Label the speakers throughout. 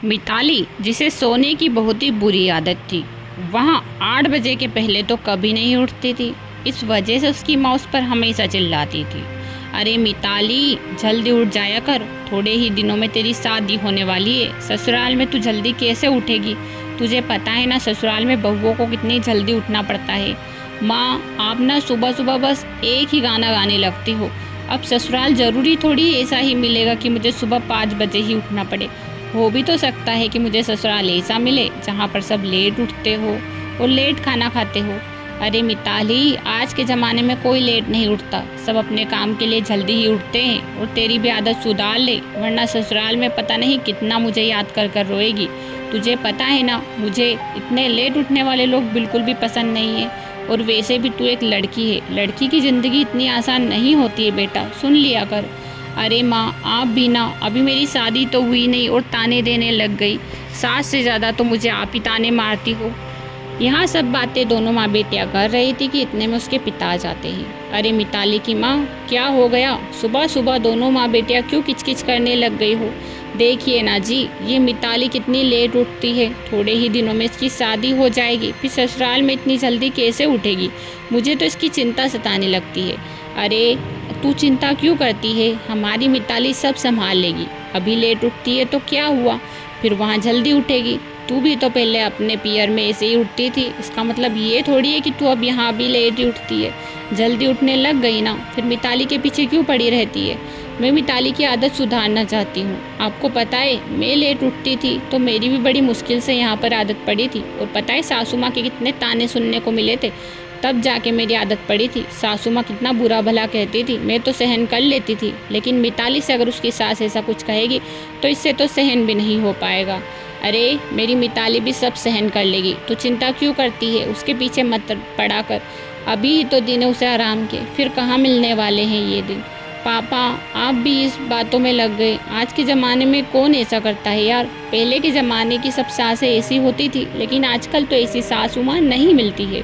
Speaker 1: मिताली, जिसे सोने की बहुत ही बुरी आदत थी, वहाँ 8 बजे के पहले तो कभी नहीं उठती थी। इस वजह से उसकी माँ उस पर हमेशा चिल्लाती थी, अरे मिताली, जल्दी उठ जाया कर, थोड़े ही दिनों में तेरी शादी होने वाली है। ससुराल में तू जल्दी कैसे उठेगी? तुझे पता है ना ससुराल में बहुओं को कितनी जल्दी उठना पड़ता है। माँ, आप ना सुबह सुबह बस एक ही गाना गाने लगती हो। अब ससुराल ज़रूरी थोड़ी ऐसा ही मिलेगा कि मुझे सुबह 5 बजे ही उठना पड़े। हो भी तो सकता है कि मुझे ससुराल ऐसा मिले जहाँ पर सब लेट उठते हो और लेट खाना खाते हो। अरे मिताली, आज के ज़माने में कोई लेट नहीं उठता, सब अपने काम के लिए जल्दी ही उठते हैं। और तेरी भी आदत सुधार ले, वरना ससुराल में पता नहीं कितना मुझे याद कर कर रोएगी। तुझे पता है ना, मुझे इतने लेट उठने वाले लोग बिल्कुल भी पसंद नहीं है। और वैसे भी तू एक लड़की है, लड़की की ज़िंदगी इतनी आसान नहीं होती है बेटा, सुन लिया कर। अरे माँ, आप भी ना, अभी मेरी शादी तो हुई नहीं और ताने देने लग गई। सास से ज़्यादा तो मुझे आप ही ताने मारती हो। यहाँ सब बातें दोनों माँ बेटियाँ कर रही थी कि इतने में उसके पिता आ जाते हैं। अरे मिताली की माँ, क्या हो गया? सुबह सुबह दोनों माँ बेटियाँ क्यों किचकिच करने लग गई हो? देखिए ना जी, ये मिताली कितनी लेट उठती है। थोड़े ही दिनों में इसकी शादी हो जाएगी, फिर ससुराल में इतनी जल्दी कैसे उठेगी? मुझे तो इसकी चिंता सताने लगती है। अरे तू चिंता क्यों करती है? हमारी मिताली सब संभाल लेगी। अभी लेट उठती है तो क्या हुआ, फिर वहाँ जल्दी उठेगी। तू भी तो पहले अपने पियर में ऐसे ही उठती थी, इसका मतलब ये थोड़ी है कि तू अब यहाँ भी लेट ही उठती है। जल्दी उठने लग गई ना, फिर मिताली के पीछे क्यों पड़ी रहती है? मैं मिताली की आदत सुधारना चाहती हूँ। आपको पता है, मैं लेट उठती थी तो मेरी भी बड़ी मुश्किल से यहाँ पर आदत पड़ी थी। और पता है सासू माँ के कितने ताने सुनने को मिले थे, तब जाके मेरी आदत पड़ी थी। सासू माँ कितना बुरा भला कहती थी, मैं तो सहन कर लेती थी, लेकिन मिताली से अगर उसकी सास ऐसा कुछ कहेगी तो इससे तो सहन भी नहीं हो पाएगा। अरे मेरी मिताली भी सब सहन कर लेगी, तू चिंता क्यों करती है? उसके पीछे मत पड़ा कर। अभी ही तो दिन है उसे आराम के, फिर कहाँ मिलने वाले हैं ये दिन। पापा, आप भी इस बातों में लग गए। आज के ज़माने में कौन ऐसा करता है यार? पहले के ज़माने की सब सासें ऐसी होती थी, लेकिन आजकल तो ऐसी सासू माँ नहीं मिलती है।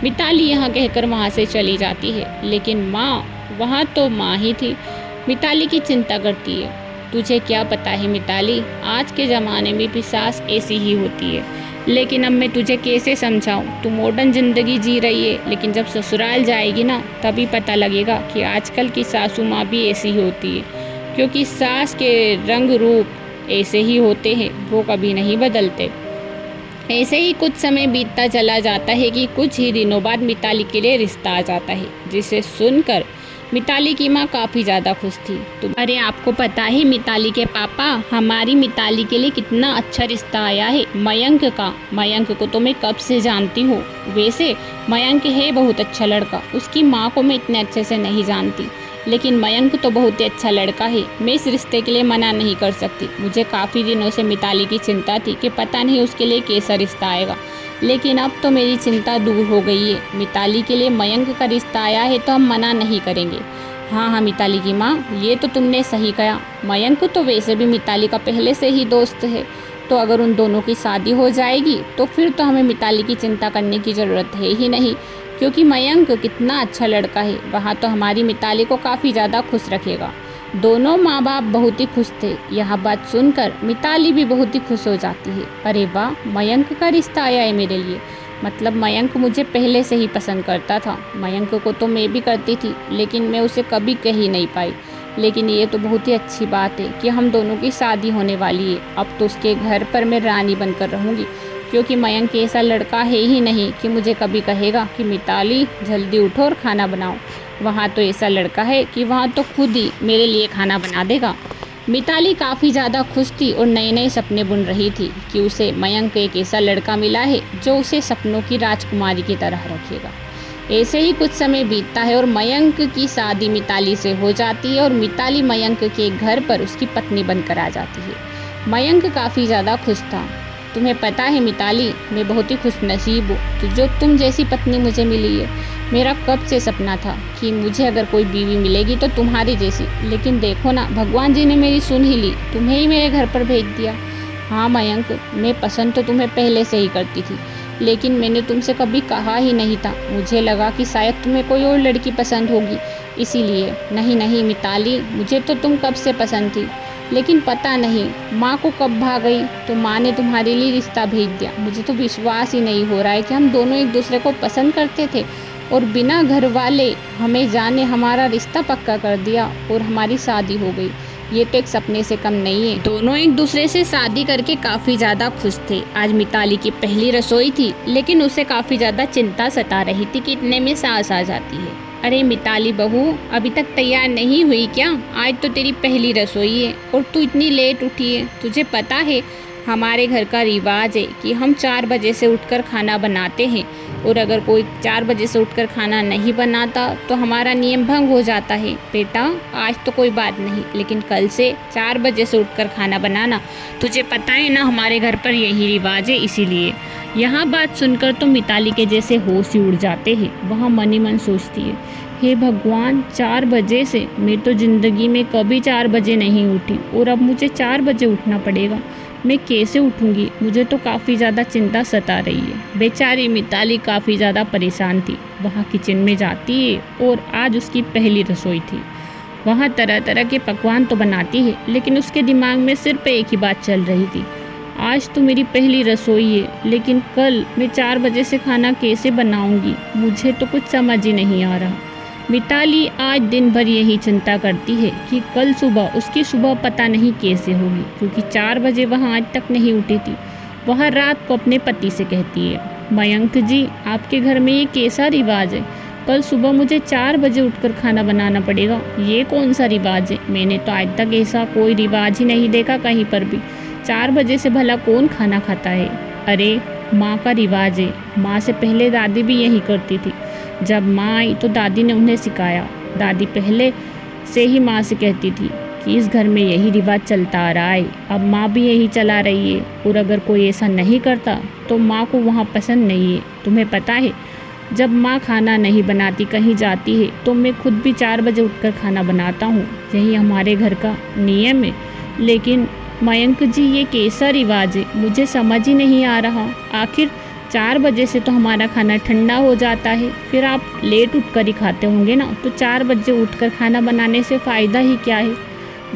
Speaker 1: मिताली यहाँ कहकर वहाँ से चली जाती है, लेकिन माँ, वहाँ तो माँ ही थी। मिताली की चिंता करती है। तुझे क्या पता है मिताली, आज के ज़माने में भी सास ऐसी ही होती है। लेकिन अब मैं तुझे कैसे समझाऊं? तू मॉडर्न ज़िंदगी जी रही है, लेकिन जब ससुराल जाएगी ना, तभी पता लगेगा कि आजकल की सासू माँ भी ऐसी ही होती है। क्योंकि सास के रंग रूप ऐसे ही होते हैं, वो कभी नहीं बदलते। ऐसे ही कुछ समय बीतता चला जाता है कि कुछ ही दिनों बाद मिताली के लिए रिश्ता आ जाता है, जिसे सुनकर मिताली की माँ काफ़ी ज़्यादा खुश थी। तो अरे आपको पता है मिताली के पापा, हमारी मिताली के लिए कितना अच्छा रिश्ता आया है, मयंक का। मयंक को तो मैं कब से जानती हूँ। वैसे मयंक है बहुत अच्छा लड़का, उसकी माँ को मैं इतने अच्छे से नहीं जानती, लेकिन मयंक तो बहुत ही अच्छा लड़का है। मैं इस रिश्ते के लिए मना नहीं कर सकती। मुझे काफ़ी दिनों से मिताली की चिंता थी कि पता नहीं उसके लिए कैसा रिश्ता आएगा, लेकिन अब तो मेरी चिंता दूर हो गई है। मिताली के लिए मयंक का रिश्ता आया है तो हम मना नहीं करेंगे। हाँ हाँ मिताली की माँ, ये तो तुमने सही कहा। मयंक तो वैसे भी मिताली का पहले से ही दोस्त है, तो अगर उन दोनों की शादी हो जाएगी तो फिर तो हमें मिताली की चिंता करने की ज़रूरत है ही नहीं, क्योंकि मयंक कितना अच्छा लड़का है। वहाँ तो हमारी मिताली को काफ़ी ज़्यादा खुश रखेगा। दोनों माँ बाप बहुत ही खुश थे। यह बात सुनकर मिताली भी बहुत ही खुश हो जाती है। अरे वाह, मयंक का रिश्ता आया है मेरे लिए, मतलब मयंक मुझे पहले से ही पसंद करता था। मयंक को तो मैं भी करती थी, लेकिन मैं उसे कभी कह ही नहीं पाई। लेकिन ये तो बहुत ही अच्छी बात है कि हम दोनों की शादी होने वाली है। अब तो उसके घर पर मैं रानी बनकर रहूँगी, क्योंकि मयंक ऐसा लड़का है ही नहीं कि मुझे कभी कहेगा कि मिताली जल्दी उठो और खाना बनाओ। वहाँ तो ऐसा लड़का है कि वहाँ तो खुद ही मेरे लिए खाना बना देगा। मिताली काफ़ी ज़्यादा खुश थी और नए नए सपने बुन रही थी कि उसे मयंक एक ऐसा लड़का मिला है जो उसे सपनों की राजकुमारी की तरह रखेगा। ऐसे ही कुछ समय बीतता है और मयंक की शादी मिताली से हो जाती है और मिताली मयंक के घर पर उसकी पत्नी बनकर आ जाती है। मयंक काफ़ी ज़्यादा खुश था। तुम्हें पता है मिताली, मैं बहुत ही खुश नसीब हूँ तो जो तुम जैसी पत्नी मुझे मिली है। मेरा कब से सपना था कि मुझे अगर कोई बीवी मिलेगी तो तुम्हारी जैसी, लेकिन देखो ना, भगवान जी ने मेरी सुन ही ली, तुम्हें ही मेरे घर पर भेज दिया। हाँ मयंक, मैं पसंद तो तुम्हें पहले से ही करती थी, लेकिन मैंने तुमसे कभी कहा ही नहीं था। मुझे लगा कि शायद तुम्हें कोई और लड़की पसंद होगी, इसीलिए। नहीं नहीं मिताली, मुझे तो तुम कब से पसंद थी। लेकिन पता नहीं माँ को कब भाग गई तो माँ ने तुम्हारे लिए रिश्ता भेज दिया। मुझे तो विश्वास ही नहीं हो रहा है कि हम दोनों एक दूसरे को पसंद करते थे और बिना घर वाले हमें जाने हमारा रिश्ता पक्का कर दिया और हमारी शादी हो गई। ये तो एक सपने से कम नहीं है। दोनों एक दूसरे से शादी करके काफ़ी ज़्यादा खुश थे। आज मिताली की पहली रसोई थी, लेकिन उसे काफ़ी ज़्यादा चिंता सता रही थी कि इतने में सास आ जाती है। अरे मिताली बहू, अभी तक तैयार नहीं हुई क्या? आज तो तेरी पहली रसोई है और तू इतनी लेट उठी है। तुझे पता है हमारे घर का रिवाज है कि हम 4 बजे से उठकर खाना बनाते हैं और अगर कोई 4 बजे से उठकर खाना नहीं बनाता तो हमारा नियम भंग हो जाता है। बेटा आज तो कोई बात नहीं, लेकिन कल से 4 बजे से उठकर खाना बनाना। तुझे पता है ना हमारे घर पर यही रिवाज है, इसीलिए। यहाँ बात सुनकर तो मिताली के जैसे होश ही उड़ जाते हैं। वहाँ मन ही मन सोचती है, हे भगवान, 4 बजे से मैं तो ज़िंदगी में कभी 4 बजे नहीं उठी और अब मुझे 4 बजे उठना पड़ेगा। मैं कैसे उठूँगी? मुझे तो काफ़ी ज़्यादा चिंता सता रही है। बेचारी मिताली काफ़ी ज़्यादा परेशान थी। वहाँ किचन में जाती है और आज उसकी पहली रसोई थी। वहाँ तरह तरह के पकवान तो बनाती है, लेकिन उसके दिमाग में सिर्फ एक ही बात चल रही थी, आज तो मेरी पहली रसोई है, लेकिन कल मैं 4 बजे से खाना कैसे बनाऊंगी? मुझे तो कुछ समझ ही नहीं आ रहा। मिताली आज दिन भर यही चिंता करती है कि कल सुबह उसकी सुबह पता नहीं कैसे होगी, क्योंकि 4 बजे वह आज तक नहीं उठी थी। वह रात को अपने पति से कहती है, मयंक जी, आपके घर में ये कैसा रिवाज है? कल सुबह मुझे 4 बजे उठकर खाना बनाना पड़ेगा। ये कौन सा रिवाज है? मैंने तो आज तक ऐसा कोई रिवाज ही नहीं देखा कहीं पर भी। 4 बजे से भला कौन खाना खाता है? अरे माँ का रिवाज है। माँ से पहले दादी भी यही करती थी। जब माँ आई तो दादी ने उन्हें सिखाया। दादी पहले से ही माँ से कहती थी कि इस घर में यही रिवाज चलता आ रहा है, अब माँ भी यही चला रही है और अगर कोई ऐसा नहीं करता तो माँ को वहाँ पसंद नहीं है। तुम्हें पता है, जब माँ खाना नहीं बनाती कहीं जाती है तो मैं खुद भी 4 बजे उठकर खाना बनाता हूँ। यही हमारे घर का नियम है। लेकिन मयंक जी, ये कैसा रिवाज है? मुझे समझ ही नहीं आ रहा। आखिर 4 बजे से तो हमारा खाना ठंडा हो जाता है, फिर आप लेट उठकर ही खाते होंगे ना, तो 4 बजे उठकर खाना बनाने से फ़ायदा ही क्या है?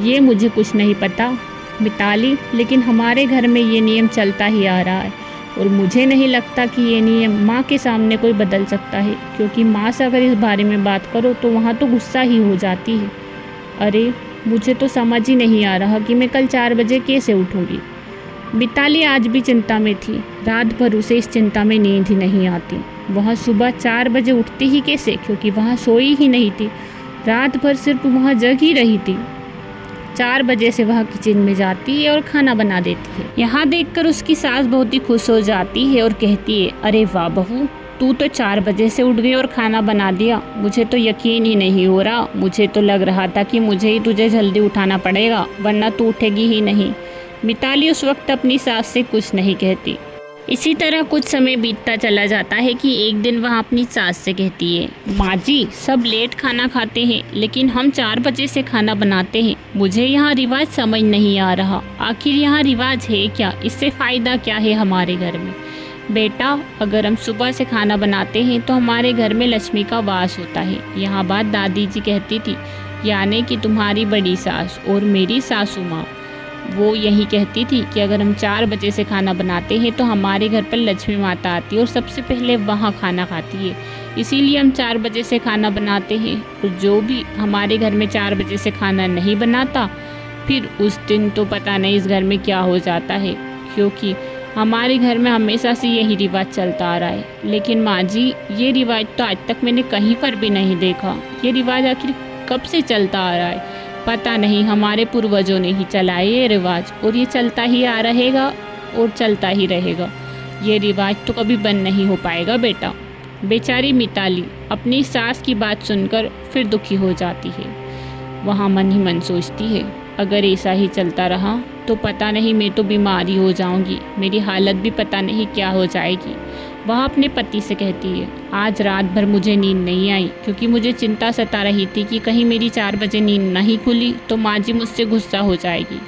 Speaker 1: ये मुझे कुछ नहीं पता मिताली, लेकिन हमारे घर में ये नियम चलता ही आ रहा है और मुझे नहीं लगता कि ये नियम माँ के सामने कोई बदल सकता है, क्योंकि माँ से अगर इस बारे में बात करो तो वहाँ तो गुस्सा ही हो जाती है। अरे मुझे तो समझ ही नहीं आ रहा कि मैं कल 4 बजे कैसे उठूँगी। मिताली आज भी चिंता में थी। रात भर उसे इस चिंता में नींद ही नहीं आती। वह सुबह 4 बजे उठती ही कैसे, क्योंकि वह सोई ही नहीं थी। रात भर सिर्फ वह जग ही रही थी। 4 बजे से वह किचन में जाती है और खाना बना देती है। यहाँ देखकर उसकी सास बहुत ही खुश हो जाती है और कहती है, अरे वाह बहू, तू तो 4 बजे से उठ गई और खाना बना दिया। मुझे तो यकीन ही नहीं हो रहा। मुझे तो लग रहा था कि मुझे ही तुझे जल्दी उठाना पड़ेगा, वरना तू उठेगी ही नहीं। मिताली उस वक्त अपनी सास से कुछ नहीं कहती। इसी तरह कुछ समय बीतता चला जाता है कि एक दिन वह अपनी सास से कहती है, माँ जी, सब लेट खाना खाते हैं, लेकिन हम 4 बजे से खाना बनाते हैं। मुझे यहाँ रिवाज समझ नहीं आ रहा। आखिर यहाँ रिवाज है क्या? इससे फ़ायदा क्या है हमारे घर में? बेटा, अगर हम सुबह से खाना बनाते हैं तो हमारे घर में लक्ष्मी का वास होता है। यहाँ बात दादी जी कहती थी, यानी कि तुम्हारी बड़ी सास और मेरी सासू माँ। वो यही कहती थी कि अगर हम 4 बजे से खाना बनाते हैं तो हमारे घर पर लक्ष्मी माता आती है और सबसे पहले वहाँ खाना खाती है। इसीलिए हम 4 बजे से खाना बनाते हैं। और जो भी हमारे घर में 4 बजे से खाना नहीं बनाता, फिर उस दिन तो पता नहीं इस घर में क्या हो जाता है, क्योंकि हमारे घर में हमेशा से यही रिवाज चलता आ रहा है। लेकिन माँ जी, ये रिवाज तो आज तक मैंने कहीं पर भी नहीं देखा। ये रिवाज आखिर कब से चलता आ रहा है? पता नहीं, हमारे पूर्वजों ने ही चलाया ये रिवाज और ये चलता ही आ रहेगा और चलता ही रहेगा। ये रिवाज तो कभी बंद नहीं हो पाएगा बेटा। बेचारी मिताली अपनी सास की बात सुनकर फिर दुखी हो जाती है। वहाँ मन ही मन सोचती है, अगर ऐसा ही चलता रहा तो पता नहीं मैं तो बीमार ही हो जाऊंगी, मेरी हालत भी पता नहीं क्या हो जाएगी। वह अपने पति से कहती है, आज रात भर मुझे नींद नहीं आई, क्योंकि मुझे चिंता सता रही थी कि कहीं मेरी 4 बजे नींद नहीं खुली तो माँ जी मुझसे गुस्सा हो जाएगी।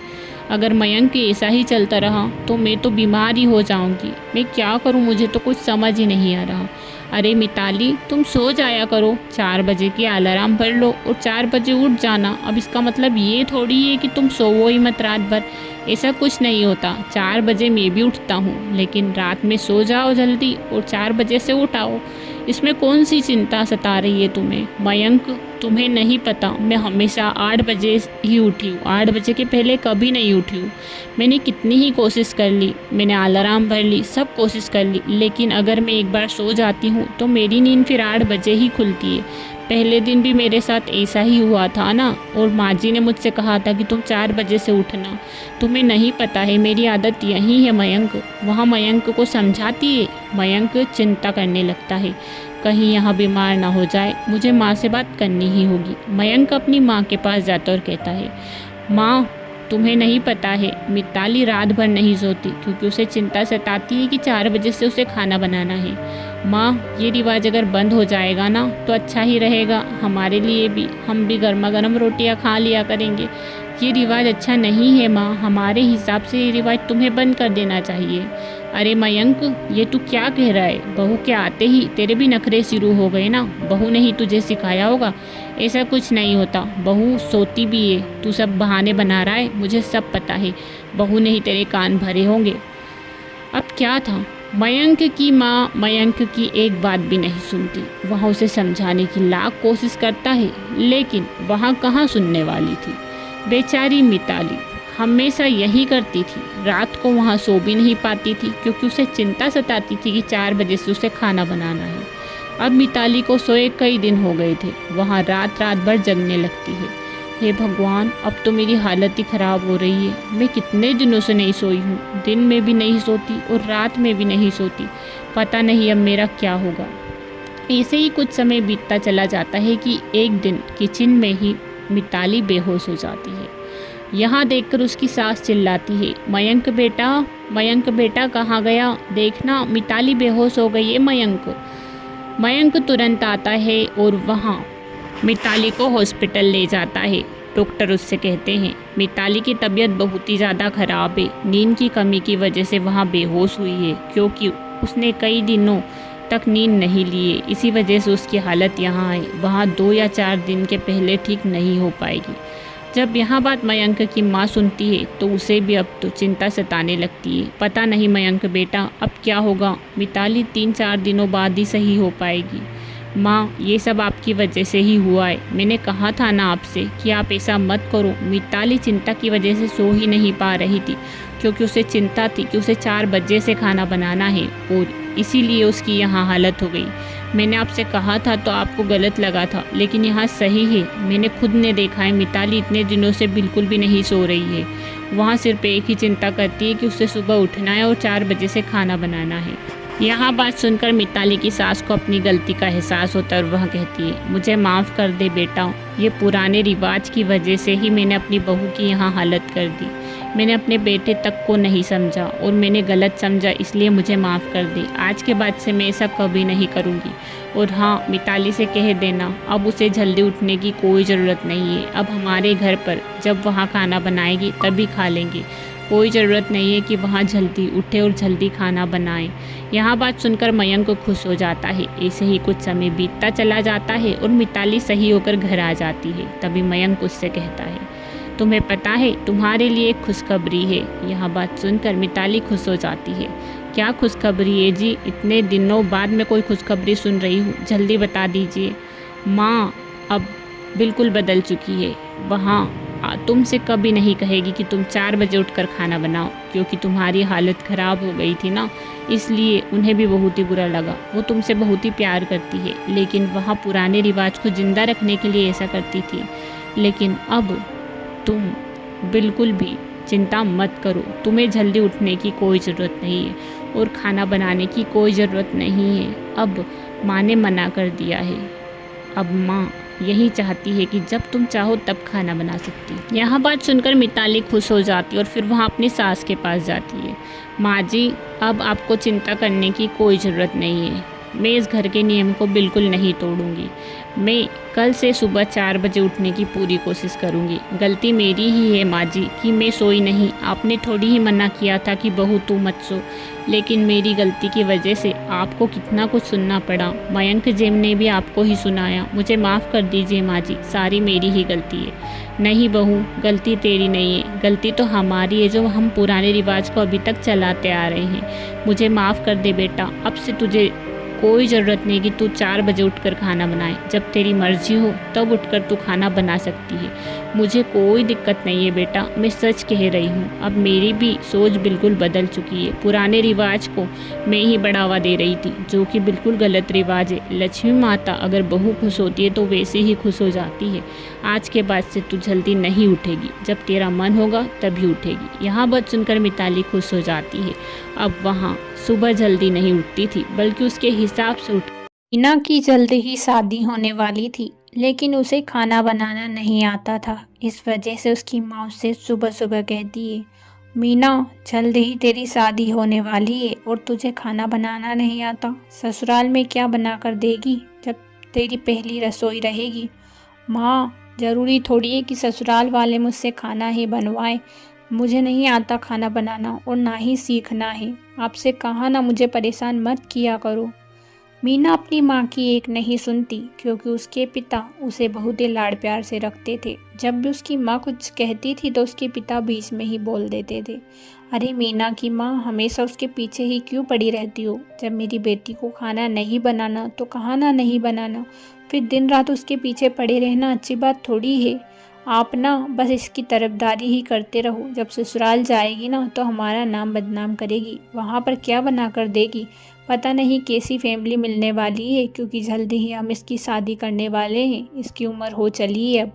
Speaker 1: अगर मयंक ऐसा ही चलता रहा तो मैं तो बीमार ही हो जाऊंगी। मैं क्या करूं, मुझे तो कुछ समझ ही नहीं आ रहा। अरे मिताली, तुम सो जाया करो, 4 बजे की अलार्म भर लो और 4 बजे उठ जाना। अब इसका मतलब ये थोड़ी है कि तुम सोवो ही मत रात भर। ऐसा कुछ नहीं होता, 4 बजे मैं भी उठता हूँ, लेकिन रात में सो जाओ जल्दी और 4 बजे से उठाओ। इसमें कौन सी चिंता सता रही है तुम्हें? मयंक, तुम्हें नहीं पता, मैं हमेशा 8 बजे ही उठी हूँ, 8 बजे के पहले कभी नहीं उठी हूँ। मैंने कितनी ही कोशिश कर ली, मैंने अलार्म भर ली, सब कोशिश कर ली, लेकिन अगर मैं एक बार सो जाती हूँ तो मेरी नींद फिर 8 बजे ही खुलती है। पहले दिन भी मेरे साथ ऐसा ही हुआ था ना, और माँ जी ने मुझसे कहा था कि तुम 4 बजे से उठना। तुम्हें नहीं पता है, मेरी आदत यही है मयंक। वहाँ मयंक को समझाती है। मयंक चिंता करने लगता है, कहीं यहाँ बीमार ना हो जाए, मुझे माँ से बात करनी ही होगी। मयंक अपनी माँ के पास जाता और कहता है, माँ, तुम्हें नहीं पता है, मिताली रात भर नहीं सोती क्योंकि उसे चिंता सताती है कि 4 बजे से उसे खाना बनाना है। माँ, ये रिवाज अगर बंद हो जाएगा ना तो अच्छा ही रहेगा हमारे लिए भी, हम भी गर्मा गर्म रोटियाँ खा लिया करेंगे। ये रिवाज अच्छा नहीं है माँ, हमारे हिसाब से ये रिवाज तुम्हें बंद कर देना चाहिए। अरे मयंक, ये तू क्या कह रहा है? बहू के आते ही तेरे भी नखरे शुरू हो गए ना? बहू ने ही तुझे सिखाया होगा। ऐसा कुछ नहीं होता, बहू सोती भी है, तू सब बहाने बना रहा है, मुझे सब पता है। बहू ने ही तेरे कान भरे होंगे। अब क्या था, मयंक की माँ मयंक की एक बात भी नहीं सुनती। वह उसे समझाने की लाख कोशिश करता है, लेकिन वहाँ कहाँ सुनने वाली थी। बेचारी मिताली हमेशा यही करती थी, रात को वहाँ सो भी नहीं पाती थी क्योंकि उसे चिंता सताती थी कि 4 बजे से उसे खाना बनाना है। अब मिताली को सोए कई दिन हो गए थे, वहाँ रात रात भर जगने लगती है। हे भगवान, अब तो मेरी हालत ही ख़राब हो रही है। मैं कितने दिनों से नहीं सोई हूँ, दिन में भी नहीं सोती और रात में भी नहीं सोती। पता नहीं अब मेरा क्या होगा। ऐसे ही कुछ समय बीतता चला जाता है कि एक दिन किचन में ही मिताली बेहोश हो जाती है। यहाँ देखकर उसकी सास चिल्लाती है, मयंक बेटा कहाँ गया? देखना, मिताली बेहोश हो गई है। मयंक तुरंत आता है और वहाँ मिताली को हॉस्पिटल ले जाता है। डॉक्टर उससे कहते हैं, मिताली की तबीयत बहुत ही ज़्यादा ख़राब है, नींद की कमी की वजह से वहाँ बेहोश हुई है क्योंकि उसने कई दिनों तक नींद नहीं ली है, इसी वजह से उसकी हालत यहाँ है। वहाँ 2 या 4 दिन के पहले ठीक नहीं हो पाएगी। जब यह बात मयंक की माँ सुनती है तो उसे भी अब तो चिंता सताने लगती है। पता नहीं मयंक बेटा अब क्या होगा, मिताली 3-4 दिनों बाद ही सही हो पाएगी। माँ, ये सब आपकी वजह से ही हुआ है, मैंने कहा था ना आपसे कि आप ऐसा मत करो। मिताली चिंता की वजह से सो ही नहीं पा रही थी क्योंकि उसे चिंता थी कि उसे 4 बजे से खाना बनाना है और इसीलिए उसकी यहाँ हालत हो गई। मैंने आपसे कहा था तो आपको गलत लगा था, लेकिन यहाँ सही है, मैंने खुद ने देखा है। मिताली इतने दिनों से बिल्कुल भी नहीं सो रही है, वहाँ सिर्फ एक ही चिंता करती है कि उसे सुबह उठना है और 4 बजे से खाना बनाना है। यहाँ बात सुनकर मिताली की सास को अपनी गलती का एहसास होता है और वह कहती है, मुझे माफ़ कर दे बेटा, ये पुराने रिवाज की वजह से ही मैंने अपनी बहू की यहाँ हालत कर दी। मैंने अपने बेटे तक को नहीं समझा और मैंने गलत समझा, इसलिए मुझे माफ़ कर दे। आज के बाद से मैं ऐसा कभी नहीं करूँगी। और हाँ, मिताली से कह देना अब उसे जल्दी उठने की कोई ज़रूरत नहीं है। अब हमारे घर पर जब वहाँ खाना बनाएगी तभी खा लेंगे, कोई ज़रूरत नहीं है कि वहाँ जल्दी उठे और जल्दी खाना बनाएं। यहाँ बात सुनकर मयंक खुश हो जाता है। ऐसे ही कुछ समय बीतता चला जाता है और मिताली सही होकर घर आ जाती है। तभी मयंक उससे कहता है, तुम्हें पता है तुम्हारे लिए एक खुशखबरी है। यहाँ बात सुनकर मिताली खुश हो जाती है। क्या खुशखबरी है जी? इतने दिनों बाद मैं कोई खुशखबरी सुन रही हूँ, जल्दी बता दीजिए। माँ अब बिल्कुल बदल चुकी है, वहाँ तुमसे कभी नहीं कहेगी कि तुम 4 बजे उठकर खाना बनाओ, क्योंकि तुम्हारी हालत ख़राब हो गई थी ना, इसलिए उन्हें भी बहुत ही बुरा लगा। वो तुमसे बहुत ही प्यार करती है, लेकिन वहाँ पुराने रिवाज को ज़िंदा रखने के लिए ऐसा करती थी। लेकिन अब तुम बिल्कुल भी चिंता मत करो, तुम्हें जल्दी उठने की कोई ज़रूरत नहीं है और खाना बनाने की कोई ज़रूरत नहीं है। अब माँ ने मना कर दिया है, अब माँ यही चाहती है कि जब तुम चाहो तब खाना बना सकती। यहाँ बात सुनकर मिताली खुश हो जाती है और फिर वहाँ अपनी सास के पास जाती है। माँ जी, अब आपको चिंता करने की कोई ज़रूरत नहीं है, मैं इस घर के नियम को बिल्कुल नहीं तोड़ूंगी। मैं कल से सुबह 4 बजे उठने की पूरी कोशिश करूंगी। गलती मेरी ही है माँ जी कि मैं सोई नहीं। आपने थोड़ी ही मना किया था कि बहू तू मत सो, लेकिन मेरी गलती की वजह से आपको कितना कुछ सुनना पड़ा। मयंक जेम ने भी आपको ही सुनाया। मुझे माफ़ कर दीजिए माँ जी, सारी मेरी ही गलती है। नहीं बहू, गलती तेरी नहीं है, गलती तो हमारी है जो हम पुराने रिवाज को अभी तक चलाते आ रहे हैं। मुझे माफ़ कर दे बेटा। अब से तुझे कोई ज़रूरत नहीं कि तू 4 बजे उठकर खाना बनाए। जब तेरी मर्जी हो तब उठकर तू खाना बना सकती है। मुझे कोई दिक्कत नहीं है बेटा, मैं सच कह रही हूँ। अब मेरी भी सोच बिल्कुल बदल चुकी है। पुराने रिवाज को मैं ही बढ़ावा दे रही थी, जो कि बिल्कुल गलत रिवाज है। लक्ष्मी माता अगर बहू खुश होती है तो वैसे ही खुश हो जाती है। आज के बाद से तू जल्दी नहीं उठेगी, जब तेरा मन होगा तभी उठेगी। यहाँ बात सुनकर मिताली खुश हो जाती है। अब वहाँ सुबह जल्दी नहीं उठती थी, बल्कि उसके हिसाब से उठ। मीना की जल्द ही शादी होने वाली थी, लेकिन उसे खाना बनाना नहीं आता था। इस वजह से उसकी माँ उससे सुबह सुबह कहती है, मीना जल्द ही तेरी शादी होने वाली है और तुझे खाना बनाना नहीं आता। ससुराल में क्या बना कर देगी जब तेरी पहली रसोई रहेगी। माँ, ज़रूरी थोड़ी है कि ससुराल वाले मुझसे खाना ही बनवाएं। मुझे नहीं आता खाना बनाना और ना ही सीखना है। आपसे कहा ना मुझे परेशान मत किया करो। मीना अपनी माँ की एक नहीं सुनती, क्योंकि उसके पिता उसे बहुत ही लाड़ प्यार से रखते थे। जब भी उसकी माँ कुछ कहती थी तो उसके पिता बीच में ही बोल देते थे, अरे मीना की माँ, हमेशा उसके पीछे ही क्यों पड़ी रहती हो। जब मेरी बेटी को खाना नहीं बनाना तो कहा ना नहीं बनाना, फिर दिन रात उसके पीछे पड़े रहना अच्छी बात थोड़ी है। आप ना बस इसकी तरफदारी ही करते रहो। जब ससुराल जाएगी ना तो हमारा नाम बदनाम करेगी। वहाँ पर क्या बना कर देगी, पता नहीं कैसी फैमिली मिलने वाली है, क्योंकि जल्दी ही हम इसकी शादी करने वाले हैं। इसकी उम्र हो चली है अब।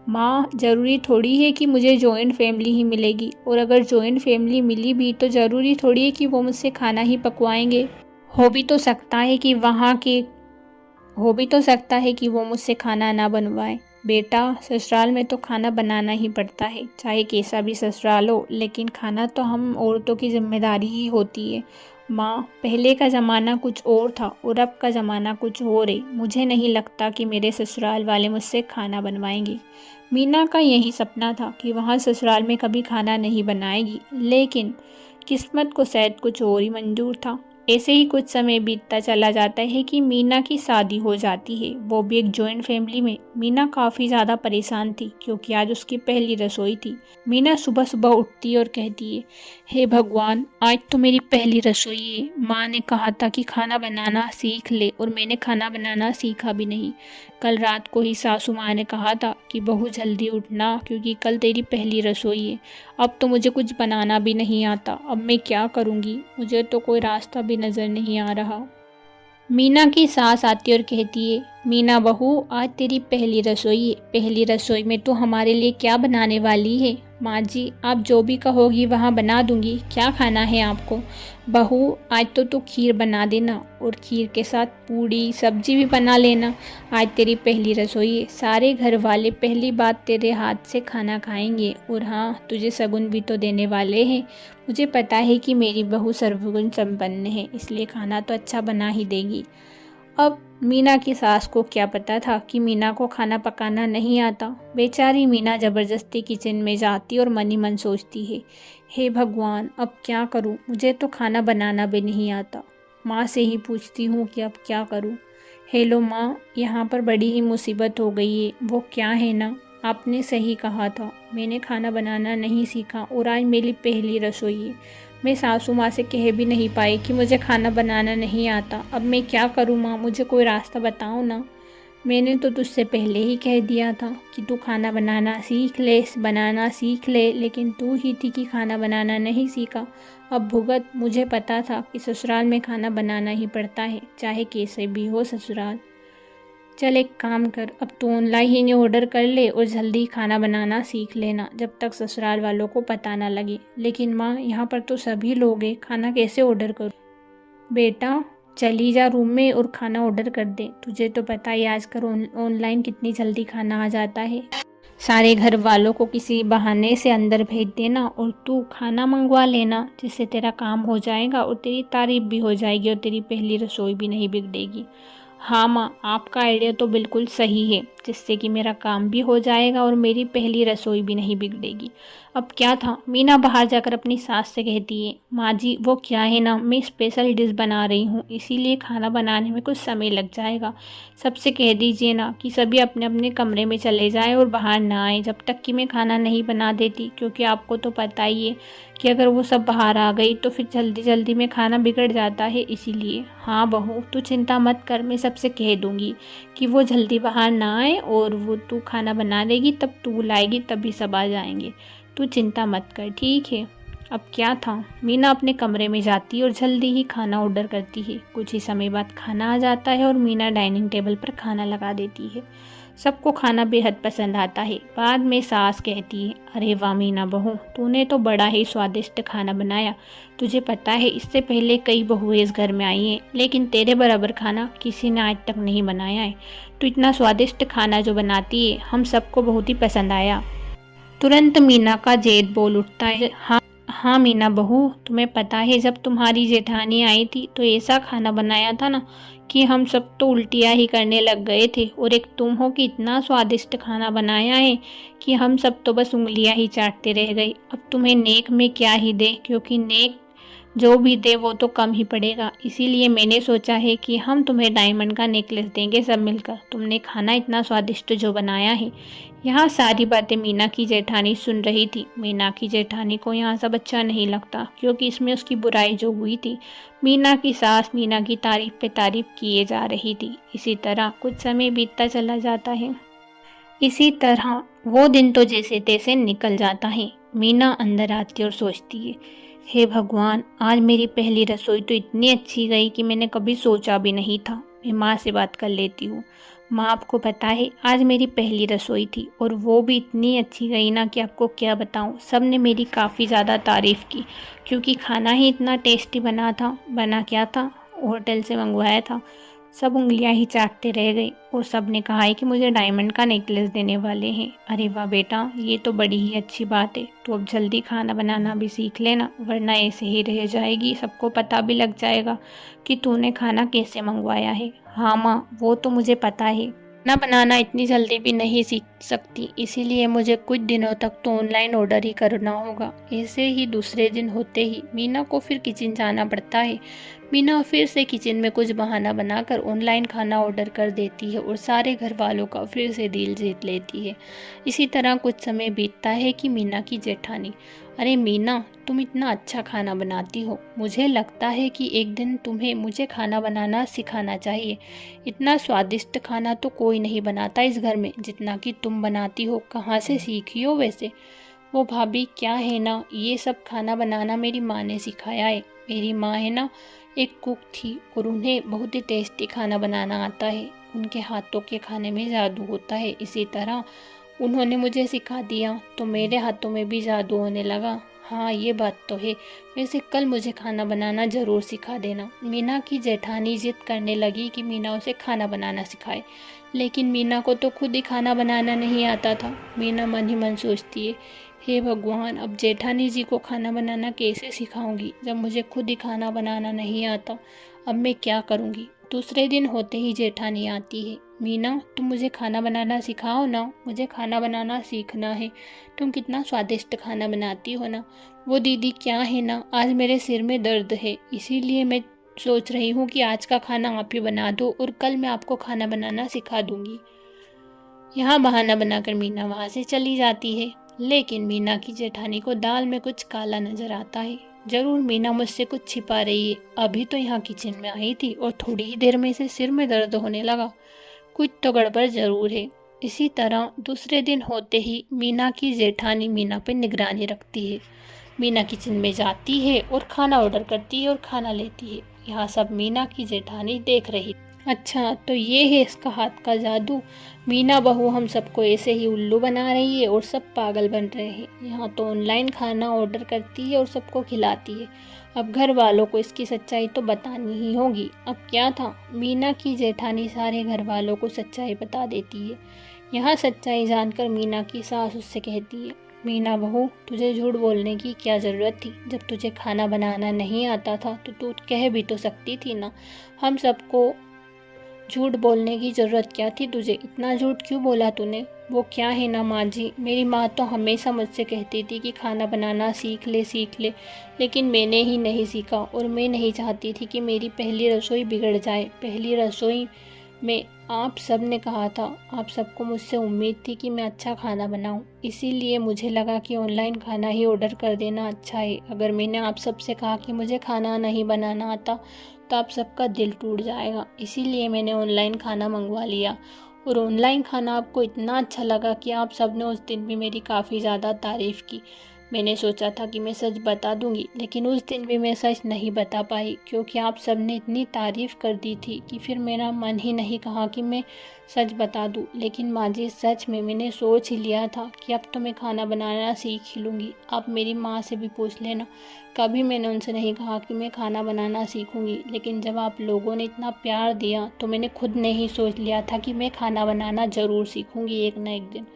Speaker 1: माँ, ज़रूरी थोड़ी है कि मुझे जॉइंट फैमिली ही मिलेगी, और अगर जॉइंट फैमिली मिली भी तो ज़रूरी थोड़ी है कि वो मुझसे खाना ही पकवाएंगे। हो भी तो सकता है कि वहाँ के हो भी तो सकता है कि वो मुझसे खाना ना बनवाए। बेटा, ससुराल में तो खाना बनाना ही पड़ता है, चाहे कैसा भी ससुराल हो, लेकिन खाना तो हम औरतों की जिम्मेदारी ही होती है। माँ, पहले का ज़माना कुछ और था और अब का ज़माना कुछ और है। मुझे नहीं लगता कि मेरे ससुराल वाले मुझसे खाना बनवाएंगे। मीना का यही सपना था कि वहाँ ससुराल में कभी खाना नहीं बनाएगी, लेकिन किस्मत को शायद कुछ और ही मंजूर था। ऐसे ही कुछ समय बीतता चला जाता है कि मीना की शादी हो जाती है, वो भी एक जॉइंट फैमिली में। मीना काफ़ी ज़्यादा परेशान थी, क्योंकि आज उसकी पहली रसोई थी। मीना सुबह सुबह उठती और कहती है, हे भगवान, आज तो मेरी पहली रसोई है। माँ ने कहा था कि खाना बनाना सीख ले, और मैंने खाना बनाना सीखा भी नहीं। कल रात को ही सासू माँ ने कहा था कि बहू जल्दी उठना, क्योंकि कल तेरी पहली रसोई है। अब तो मुझे कुछ बनाना भी नहीं आता। अब मैं क्या करूँगी, मुझे तो कोई रास्ता भी नज़र नहीं आ रहा। मीना की सास आती और कहती है, मीना बहू, आज तेरी पहली रसोई है। पहली रसोई में तो हमारे लिए क्या बनाने वाली है। माँ जी, आप जो भी कहोगी वहाँ बना दूँगी। क्या खाना है आपको। बहू, आज तो तू खीर बना देना, और खीर के साथ पूड़ी सब्जी भी बना लेना। आज तेरी पहली रसोई है, सारे घर वाले पहली बात तेरे हाथ से खाना खाएंगे। और हाँ, तुझे शगुन भी तो देने वाले हैं। मुझे पता है कि मेरी बहू सर्वगुण संपन्न है, इसलिए खाना तो अच्छा बना ही देगी। अब मीना की सास को क्या पता था कि मीना को खाना पकाना नहीं आता। बेचारी मीना ज़बरदस्ती किचन में जाती और मन ही मन सोचती है, हे भगवान, अब क्या करूं, मुझे तो खाना बनाना भी नहीं आता। माँ से ही पूछती हूँ कि अब क्या करूं। हेलो माँ, यहाँ पर बड़ी ही मुसीबत हो गई है। वो क्या है ना, आपने सही कहा था, मैंने खाना बनाना नहीं सीखा और आज मेरी पहली रसोई है। मैं सासू माँ से कह भी नहीं पाई कि मुझे खाना बनाना नहीं आता। अब मैं क्या करूँ माँ, मुझे कोई रास्ता बताओ ना। मैंने तो तुझसे पहले ही कह दिया था कि तू खाना बनाना सीख ले, लेकिन तू ही थी कि खाना बनाना नहीं सीखा। अब भुगत। मुझे पता था कि ससुराल में खाना बनाना ही पड़ता है, चाहे कैसे भी हो ससुराल। चल एक काम कर, अब तू ऑनलाइन ही ऑर्डर कर ले और जल्दी खाना बनाना सीख लेना, जब तक ससुराल वालों को पता ना लगे। लेकिन माँ, यहाँ पर तो सभी लोग हैं, खाना कैसे ऑर्डर करूँ। बेटा, चली जा रूम में और खाना ऑर्डर कर दे। तुझे तो पता ही आजकल ऑनलाइन कितनी जल्दी खाना आ जाता है।
Speaker 2: सारे घर वालों को किसी बहाने से अंदर भेज देना और तू खाना मंगवा लेना, जिससे तेरा काम हो जाएगा और तेरी तारीफ भी हो जाएगी और तेरी पहली रसोई भी नहीं बिगड़ेगी। हाँ माँ, आपका आइडिया तो बिल्कुल सही है, जिससे कि मेरा काम भी हो जाएगा और मेरी पहली रसोई भी नहीं बिगड़ेगी। अब क्या था, मीना बाहर जाकर अपनी सास से कहती है, माँ जी वो क्या है ना, मैं स्पेशल डिश बना रही हूँ, इसीलिए खाना बनाने में कुछ समय लग जाएगा। सबसे कह दीजिए ना कि सभी अपने अपने कमरे में चले जाएं और बाहर ना आए जब तक कि मैं खाना नहीं बना देती, क्योंकि आपको तो पता ही है कि अगर वो सब बाहर आ गई तो फिर जल्दी जल्दी में खाना बिगड़ जाता है, इसीलिए। हाँ बहू, तू चिंता मत कर, मैं सबसे कह दूंगी कि वो जल्दी बाहर ना आए और वो तू खाना बना देगी, तब तू बुलाएगी तभी सब आ जाएंगे। तू चिंता मत कर, ठीक है। अब क्या था, मीना अपने कमरे में जाती है और जल्दी ही खाना ऑर्डर करती है। कुछ ही समय बाद खाना आ जाता है और मीना डाइनिंग टेबल पर खाना लगा देती है। सबको खाना बेहद पसंद आता है। बाद में सास कहती है, अरे वाह मीना बहू, तूने तो बड़ा ही स्वादिष्ट खाना बनाया। तुझे पता है इससे पहले कई बहुएं इस घर में आई हैं, लेकिन तेरे बराबर खाना किसी ने आज तक नहीं बनाया है। तू इतना स्वादिष्ट खाना जो बनाती है हम सबको बहुत ही पसंद आया। तुरंत मीना का जेठ बोल उठता है, हाँ मीना बहू, तुम्हें पता है जब तुम्हारी जेठानी आई थी तो ऐसा खाना बनाया था ना कि हम सब तो उल्टियाँ ही करने लग गए थे, और एक तुम हो कि इतना स्वादिष्ट खाना बनाया है कि हम सब तो बस उंगलियां ही चाटते रह गए। अब तुम्हें नेक में क्या ही दे, क्योंकि नेक जो भी दे वो तो कम ही पड़ेगा, इसीलिए मैंने सोचा है कि हम तुम्हें डायमंड का नेकलेस देंगे सब मिलकर, तुमने खाना इतना स्वादिष्ट जो बनाया है। यहाँ सारी बातें मीना की जेठानी सुन रही थी। मीना की जेठानी को यहाँ सब अच्छा नहीं लगता, क्योंकि इसमें उसकी बुराई जो हुई थी, मीना की सास मीना की तारीफ पे तारीफ किए जा रही थी। इसी तरह कुछ समय बीतता चला जाता है। इसी तरह वो दिन तो जैसे तैसे निकल जाता है। मीना अंदर आती और सोचती है, हे भगवान, आज मेरी पहली रसोई तो इतनी अच्छी गई कि मैंने कभी सोचा भी नहीं था। मैं माँ से बात कर लेती हूँ। माँ, आपको पता है आज मेरी पहली रसोई थी और वो भी इतनी अच्छी गई ना कि आपको क्या बताऊँ। सब ने मेरी काफ़ी ज़्यादा तारीफ़ की, क्योंकि खाना ही इतना टेस्टी बना था। बना क्या था, होटल से मंगवाया था। सब उंगलियां ही चाटते रह गई और सब ने कहा है कि मुझे डायमंड का नेकलेस देने वाले हैं। अरे वाह बेटा, ये तो बड़ी ही अच्छी बात है। तो अब जल्दी खाना बनाना भी सीख लेना, वरना ऐसे ही रह जाएगी, सबको पता भी लग जाएगा कि तूने खाना कैसे मंगवाया है। हाँ माँ, वो तो मुझे पता है। खाना बनाना इतनी जल्दी भी नहीं सीख सकती, इसीलिए मुझे कुछ दिनों तक तो ऑनलाइन ऑर्डर ही करना होगा। ऐसे ही दूसरे दिन होते ही मीना को फिर किचन जाना पड़ता है। मीना फिर से किचन में कुछ बहाना बनाकर ऑनलाइन खाना ऑर्डर कर देती है और सारे घर वालों का फिर से दिल जीत लेती है। इसी तरह कुछ समय बीतता है कि मीना की जेठानी, अरे मीना, तुम इतना अच्छा खाना बनाती हो, मुझे लगता है कि एक दिन तुम्हें मुझे खाना बनाना सिखाना चाहिए। इतना स्वादिष्ट खाना तो कोई नहीं बनाता इस घर में जितना कि तुम बनाती हो। कहाँ से सीखी हो वैसे? वो भाभी, क्या है ना, ये सब खाना बनाना मेरी माँ ने सिखाया है। मेरी माँ है ना एक कुक थी और उन्हें बहुत ही टेस्टी खाना बनाना आता है। उनके हाथों के खाने में जादू होता है। इसी तरह उन्होंने मुझे सिखा दिया तो मेरे हाथों में भी जादू होने लगा। हाँ, ये बात तो है। वैसे कल मुझे खाना बनाना ज़रूर सिखा देना। मीना की जेठानी जिद करने लगी कि मीना उसे खाना बनाना सिखाए, लेकिन मीना को तो खुद ही खाना बनाना नहीं आता था। मीना मन ही मन सोचती है, हे भगवान, अब जेठानी जी को खाना बनाना कैसे सिखाऊंगी जब मुझे खुद ही खाना बनाना नहीं आता। अब मैं क्या करूंगी। दूसरे दिन होते ही जेठानी आती है। मीना, तुम मुझे खाना बनाना सिखाओ ना, मुझे खाना बनाना सीखना है। तुम कितना स्वादिष्ट खाना बनाती हो ना। वो दीदी, क्या है ना, आज मेरे सिर में दर्द है, इसीलिए मैं सोच रही हूँ कि आज का खाना आप ही बना दो और कल मैं आपको खाना बनाना सिखा दूंगी। यहाँ बहाना बनाकर मीना वहाँ से चली जाती है। लेकिन मीना की जेठानी को दाल में कुछ काला नजर आता है। जरूर मीना मुझसे कुछ छिपा रही है। अभी तो यहाँ किचन में आई थी और थोड़ी ही देर में इसे सिर में दर्द होने लगा। कुछ तो गड़बड़ जरूर है। इसी तरह दूसरे दिन होते ही मीना की जेठानी मीना पे निगरानी रखती है। मीना किचन में जाती है और खाना ऑर्डर करती है और खाना लेती है। यहाँ सब मीना की जेठानी देख रही। अच्छा, तो ये है इसका हाथ का जादू। मीना बहू हम सबको ऐसे ही उल्लू बना रही है और सब पागल बन रहे हैं। यहाँ तो ऑनलाइन खाना ऑर्डर करती है और सबको खिलाती है। अब घर वालों को इसकी सच्चाई तो बतानी ही होगी। अब क्या था, मीना की जेठानी सारे घर वालों को सच्चाई बता देती है। यह सच्चाई जानकर मीना की सास उससे कहती है, मीना बहू, तुझे झूठ बोलने की क्या ज़रूरत थी? जब तुझे खाना बनाना नहीं आता था तो तू कह भी तो सकती थी ना। हम सबको झूठ बोलने की ज़रूरत क्या थी तुझे? इतना झूठ क्यों बोला तूने? वो क्या है ना माँ जी, मेरी माँ तो हमेशा मुझसे कहती थी कि खाना बनाना सीख ले, लेकिन मैंने ही नहीं सीखा और मैं नहीं चाहती थी कि मेरी पहली रसोई बिगड़ जाए। पहली रसोई में आप सब ने कहा था, आप सबको मुझसे उम्मीद थी कि मैं अच्छा खाना बनाऊं, इसीलिए मुझे लगा कि ऑनलाइन खाना ही ऑर्डर कर देना अच्छा है। अगर मैंने आप सबसे कहा कि मुझे खाना नहीं बनाना आता तो आप सबका दिल टूट जाएगा, इसीलिए मैंने ऑनलाइन खाना मंगवा लिया। और ऑनलाइन खाना आपको इतना अच्छा लगा कि आप सब ने उस दिन भी मेरी काफ़ी ज़्यादा तारीफ़ की। मैंने सोचा था कि मैं सच बता दूंगी, लेकिन उस दिन भी मैं सच नहीं बता पाई क्योंकि आप सब ने इतनी तारीफ़ कर दी थी कि फिर मेरा मन ही नहीं कहा कि मैं सच बता दूं। लेकिन माँ जी, सच में मैंने सोच ही लिया था कि अब तो मैं खाना बनाना सीख ही लूँगी। आप मेरी माँ से भी पूछ लेना, कभी मैंने उनसे नहीं कहा कि मैं खाना बनाना सीखूँगी, लेकिन जब आप लोगों ने इतना प्यार दिया तो मैंने खुद ने ही सोच लिया था कि मैं खाना बनाना ज़रूर सीखूँगी एक ना एक दिन।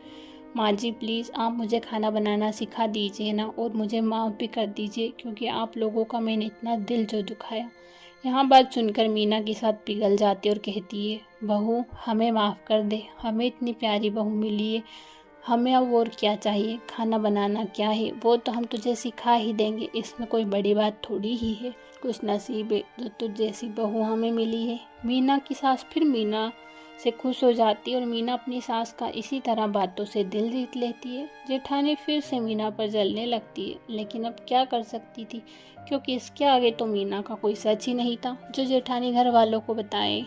Speaker 2: माँ जी, प्लीज़ आप मुझे खाना बनाना सिखा दीजिए ना, और मुझे माफ़ भी कर दीजिए क्योंकि आप लोगों का मैंने इतना दिल जो दुखाया। यहाँ बात सुनकर मीना के साथ पिघल जाती और कहती है, बहू हमें माफ़ कर दे, हमें इतनी प्यारी बहू मिली है, हमें अब और क्या चाहिए? खाना बनाना क्या है वो तो हम तुझे सिखा ही देंगे, इसमें कोई बड़ी बात थोड़ी ही है। कुछ नसीब है जो तुझ जैसी बहू हमें मिली है। मीना की सास फिर मीना से खुश हो जाती है और मीना अपनी सास का इसी तरह बातों से दिल जीत लेती है। जेठानी फिर से मीना पर जलने लगती है, लेकिन अब क्या कर सकती थी क्योंकि इसके आगे तो मीना का कोई सच ही नहीं था जो जेठानी घर वालों को बताए।